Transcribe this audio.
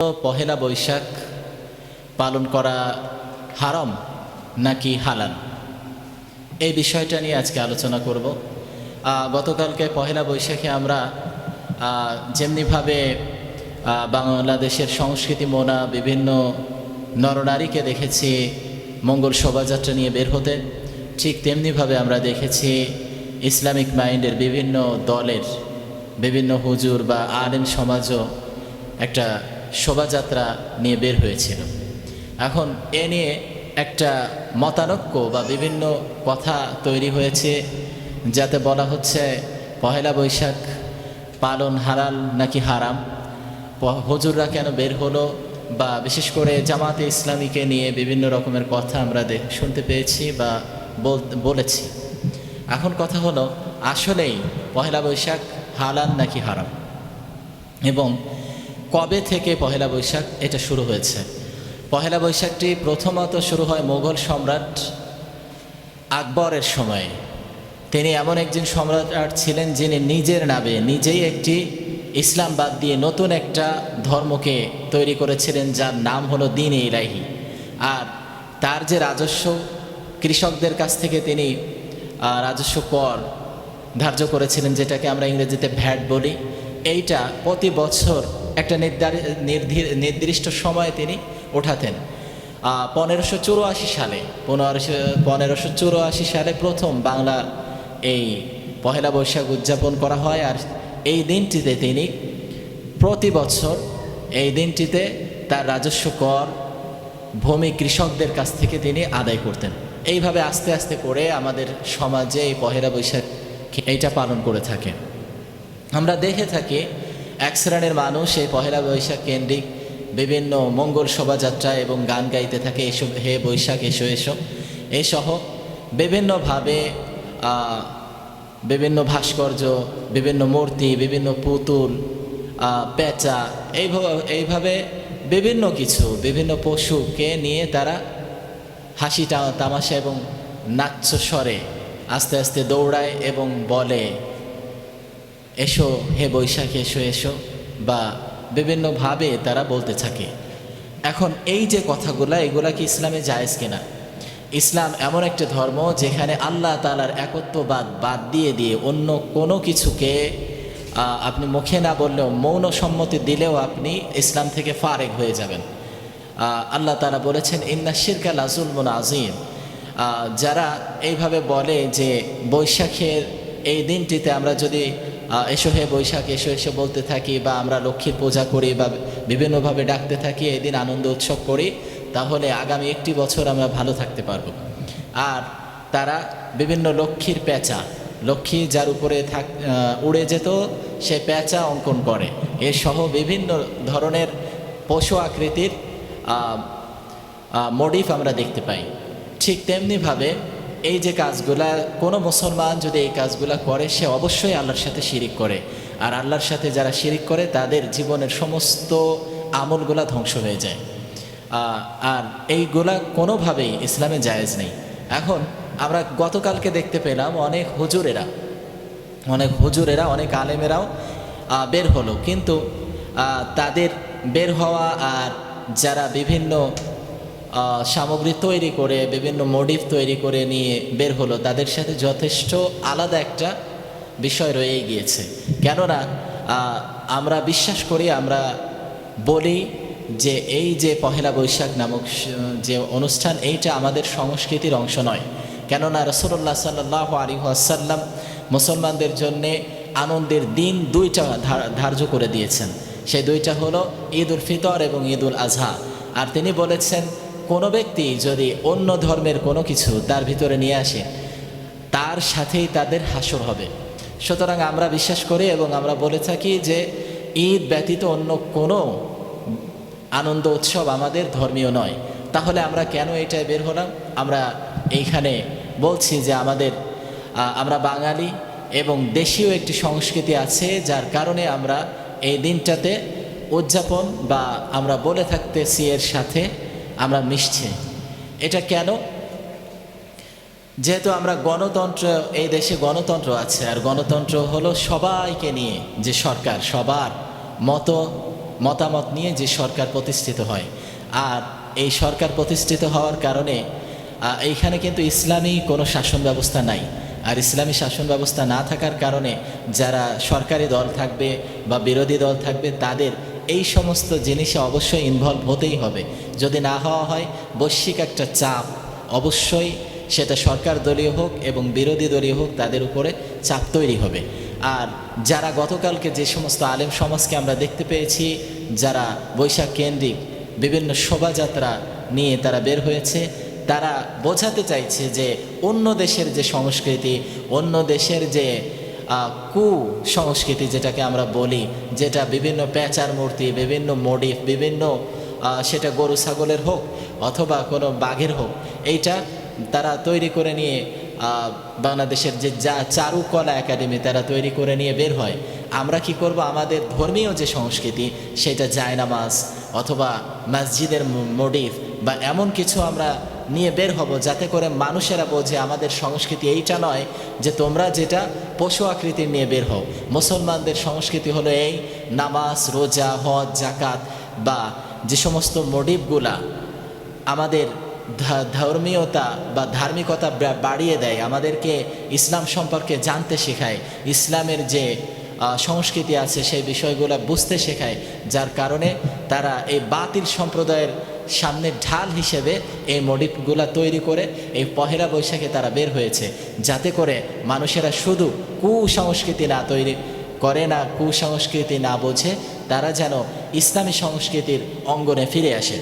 পহেলা বৈশাখ পালন করা হারাম নাকি হালাল, এই বিষয়টা নিয়ে আজকে আলোচনা করব। গতকালকে পহেলা বৈশাখে আমরা যেমনিভাবে বাংলাদেশের সংস্কৃতি মোনা বিভিন্ন নরনারীকে দেখেছি মঙ্গল শোভাযাত্রা নিয়ে বের হতে, ঠিক তেমনিভাবে আমরা দেখেছি ইসলামিক মাইন্ডের বিভিন্ন দলের বিভিন্ন হুজুর বা আলেম সমাজও একটা শোভাযাত্রা নিয়ে বের হয়েছিল। এখন এ নিয়ে একটা মতানৈক্য বা বিভিন্ন কথা তৈরি হয়েছে, যাতে বলা হচ্ছে পহেলা বৈশাখ পালন হালাল নাকি হারাম, হুজুররা কেন বের হলো, বা বিশেষ করে জামাতে ইসলামীকে নিয়ে বিভিন্ন রকমের কথা আমরা শুনতে পেয়েছি বা বলেছি। এখন কথা হলো আসলেই পহেলা বৈশাখ হালাল নাকি হারাম, এবং কবে থেকে পহেলা বৈশাখ এটা শুরু হয়েছে। পহেলা বৈশাখটি প্রথমত শুরু হয় মোগল সম্রাট আকবরের সময়ে। তিনি এমন একজন সম্রাট ছিলেন যিনি নিজের নামে নিজেই একটি ইসলাম বাদ দিয়ে নতুন একটা ধর্মকে তৈরি করেছিলেন, যার নাম হলো দ্বীন ইলাহি। আর তার যে রাজস্ব, কৃষকদের কাছ থেকে তিনি রাজস্ব কর ধার্য করেছিলেন, যেটাকে আমরা ইংরেজিতে ভ্যাট বলি, এইটা প্রতি বছর একটা নির্দিষ্ট সময়ে তিনি ওঠাতেন। 1584 সালে প্রথম বাংলা এই পহেলা বৈশাখ উদযাপন করা হয়। আর এই দিনটিতে তিনি প্রতি বছর এই দিনটিতে তার রাজস্ব কর ভূমি কৃষকদের কাছ থেকে তিনি আদায় করতেন। এইভাবে আস্তে আস্তে করে আমাদের সমাজে এই পহেলা বৈশাখ এইটা পালন করে থাকে। আমরা দেখে থাকি এক শ্রেণীর মানুষ এই পহেলা বৈশাখ কেন্দ্রিক বিভিন্ন মঙ্গল শোভাযাত্রা এবং গান গাইতে থাকে, এসব হে বৈশাখ এসো এসো এসহ বিভিন্নভাবে বিভিন্ন ভাস্কর্য, বিভিন্ন মূর্তি, বিভিন্ন পুতুল, পেঁচা, এইভাবে বিভিন্ন কিছু, বিভিন্ন পশুকে নিয়ে তারা হাসি তামাশা এবং নাচ্য স্বরে আস্তে আস্তে দৌড়ায় এবং বলে এসো হে বৈশাখ এসো এসো, বা বিভিন্নভাবে তারা বলতে থাকে। এখন এই যে কথাগুলা, এগুলা কি ইসলামে জায়েজ কিনা? ইসলাম এমন একটা ধর্ম যেখানে আল্লাহ তাআলার একত্ববাদ বাদ দিয়ে অন্য কোনো কিছুকে আপনি মুখে না বললেও, মৌন সম্মতি দিলেও আপনি ইসলাম থেকে ফারেক হয়ে যাবেন। আল্লাহ তাআলা বলেছেন ইন্না শিরকা লাযুলমুন আযীম। যারা এইভাবে বলে যে বৈশাখের এই দিনটিতে আমরা যদি এসো হে বৈশাখ এসো এসো বলতে থাকি, বা আমরা লক্ষ্মীর পূজা করি বা বিভিন্নভাবে ডাকতে থাকি, এই দিন আনন্দ উৎসব করি, তাহলে আগামী একটি বছর আমরা ভালো থাকতে পারবো। আর তারা বিভিন্ন লক্ষ্মীর পেঁচা, লক্ষ্মী যার উপরে উড়ে যেত সে পেঁচা অঙ্কন করে, এসহ বিভিন্ন ধরনের পশু আকৃতির মোটিভ আমরা দেখতে পাই। ঠিক তেমনিভাবে এই যে কাজগুলা, কোনো মুসলমান যদি এই কাজগুলা করে, সে অবশ্যই আল্লাহর সাথে শিরিক করে। আর আল্লাহর সাথে যারা শিরিক করে তাদের জীবনের সমস্ত আমলগুলা ধ্বংস হয়ে যায়। আর এইগুলা কোনোভাবেই ইসলামে জায়েজ নেই। এখন আমরা গতকালকে দেখতে পেলাম অনেক হুজুরেরা অনেক আলেমেরাও বের হলো, কিন্তু তাদের বের হওয়া আর যারা বিভিন্ন সামগ্রী তৈরি করে, বিভিন্ন মোটিভ তৈরি করে নিয়ে বের হলো, তাদের সাথে যথেষ্ট আলাদা একটা বিষয় রয়ে গিয়েছে। কেননা আমরা বিশ্বাস করি, আমরা বলি যে এই যে পহেলা বৈশাখ নামক যে অনুষ্ঠান, এইটা আমাদের সংস্কৃতির অংশ নয়। কেননা রাসূলুল্লাহ সাল্লাল্লাহু আলাইহি ওয়াসাল্লাম মুসলমানদের জন্যে আনন্দের দিন দুইটা ধার্য করে দিয়েছেন। সেই দুইটা হলো ঈদ উল ফিতর এবং ঈদ উল আজহা। আর তিনি বলেছেন কোনো ব্যক্তি যদি অন্য ধর্মের কোনো কিছু তার ভিতরে নিয়ে আসে, তার সাথেই তাদের হাসর হবে। সুতরাং আমরা বিশ্বাস করি এবং আমরা বলে থাকি যে ঈদ ব্যতীত অন্য কোনো আনন্দ উৎসব আমাদের ধর্মীয় নয়। তাহলে আমরা কেন এটাই বের হলাম? আমরা এইখানে বলছি যে আমরা বাঙালি এবং দেশীয় একটি সংস্কৃতি আছে, যার কারণে আমরা এই দিনটাতে উদযাপন বা আমরা বলে থাকতেছি এর সাথে আমরা মিশছি। এটা কেন? যেহেতু আমরা গণতন্ত্র, এই দেশে গণতন্ত্র আছে, আর গণতন্ত্র হলো সবাইকে নিয়ে যে সরকার, সবার মতো মতামত নিয়ে যে সরকার প্রতিষ্ঠিত হয়। আর এই সরকার প্রতিষ্ঠিত হওয়ার কারণে এইখানে কিন্তু ইসলামী কোনো শাসন ব্যবস্থা নাই। আর ইসলামী শাসন ব্যবস্থা না থাকার কারণে যারা সরকারি দল থাকবে বা বিরোধী দল থাকবে তাদের এই সমস্ত জিনিসে অবশ্যই ইনভলভ হতেই হবে। যদি না হওয়া হয় বৈশ্বিক একটা চাপ অবশ্যই, সেটা সরকার দলীয় হোক এবং বিরোধী দলীয় হোক, তাদের উপরে চাপ তৈরি হবে। আর যারা গতকালকে যে সমস্ত আলেম সমাজকে আমরা দেখতে পেয়েছি, যারা বৈশাখ কেন্দ্রিক বিভিন্ন শোভাযাত্রা নিয়ে তারা বের হয়েছে, তারা বোঝাতে চাইছে যে অন্য দেশের যে সংস্কৃতি, অন্য দেশের যে কুসংস্কৃতি যেটাকে আমরা বলি, যেটা বিভিন্ন প্যাঁচার মূর্তি, বিভিন্ন মোডিফ, বিভিন্ন সেটা গরু ছাগলের হোক অথবা কোনো বাঘের হোক, এইটা তারা তৈরি করে নিয়ে বাংলাদেশের যে চারুকলা একাডেমি তারা তৈরি করে নিয়ে বের হয়। আমরা কি করব, আমাদের ধর্মীয় যে সংস্কৃতি সেটা জায়নামাজ অথবা মসজিদের মোডিফ বা এমন কিছু আমরা নিয়ে বের হব যাতে করে মানুষেরা বোঝে আমাদের সংস্কৃতি এইটা নয় যে তোমরা যেটা পশু আকৃতির নিয়ে বের হও। মুসলমানদের সংস্কৃতি হলো এই নামাজ, রোজা, হজ, জাকাত বা যে সমস্ত মোডিফগুলা আমাদের ধর্মীয়তা বা ধার্মিকতা বাড়িয়ে দেয়, আমাদেরকে ইসলাম সম্পর্কে জানতে শেখায়, ইসলামের যে সংস্কৃতি আছে সেই বিষয়গুলো বুঝতে শেখায়, যার কারণে তারা এই বাতিল সম্প্রদায়ের সামনে ঢাল হিসেবে এই মডিফগুলা তৈরি করে এই পহেলা বৈশাখে তারা বের হয়েছে, যাতে করে মানুষেরা শুধু কুসংস্কৃতি না তৈরি করে, না কুসংস্কৃতি না বোঝে, তারা যেন ইসলামী সংস্কৃতির অঙ্গনে ফিরে আসে।